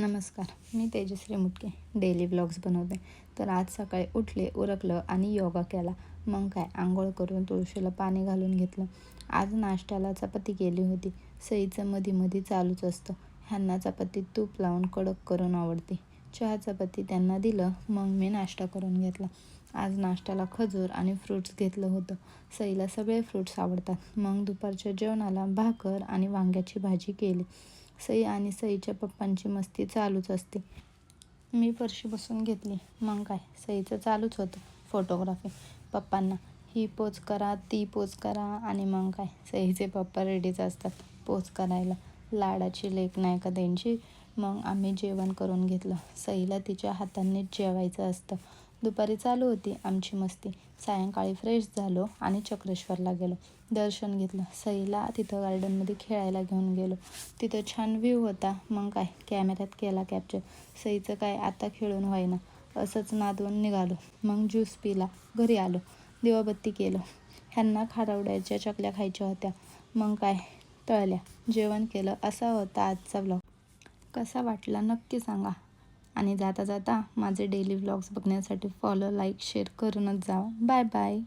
नमस्कार, मी Tejashri मुटके daily vlogs बनवते. तर आज सकाळी उठले, उरकलं आणि योगा केला. मग काय, आंघोळ करून तुळशीला पाणी घालून घेतलं. आज नाश्त्याला चपाती केली होती. सईचं मधी मधी चालूच असतं. ह्यांना चपाती तूप लावून कडक करून आवडते. चहा चपाती त्यांना दिलं, मग मी नाश्ता करून घेतला. आज नाश्त्याला खजूर आणि फ्रूट्स घेतलं होतं. सईला सगळे फ्रूट्स आवडतात. मग दुपारच्या जेवणाला भाकर आणि वांग्याची भाजी केली. सई आणि सईच्या पप्पांची मस्ती चालूच असते. मी फरशी बसून घेतली. मग काय, सईचं चालूच होतं फोटोग्राफी. पप्पांना ही पोज करा, ती पोज करा आणि मग काय, सईचे पप्पा रेडीच असतात पोज करायला. लाडाची लेक नाही का त्यांची. मग आम्ही जेवण करून घेतलं. सईला तिच्या हातांनीच जेवायचं असतं. दुपारी चालू होती आमची मस्ती. सायंकाळी फ्रेश झालो आणि चक्रेश्वरला गेलो. दर्शन घेतलं. सईला तिथं गार्डनमध्ये खेळायला घेऊन गेलो. तिथं छान व्ह्यू होता. मग काय, कॅमेऱ्यात केला कॅप्चर. सईचं काय आता खेळून व्हायना, असंच नादवून निघालो. मग ज्यूस पिला, घरी आलो, दिवाबत्ती केलं. ह्यांना खारवड्याच्या चकल्या खायच्या होत्या. मग काय, तळल्या, जेवण केलं. असा होता आजचा व्लॉग. कसा वाटला नक्की सांगा. आणि जाता जाता माझे डेली व्लॉग्स बघण्यासाठी फॉलो, लाईक, शेअर करूनच जावा. Bye bye.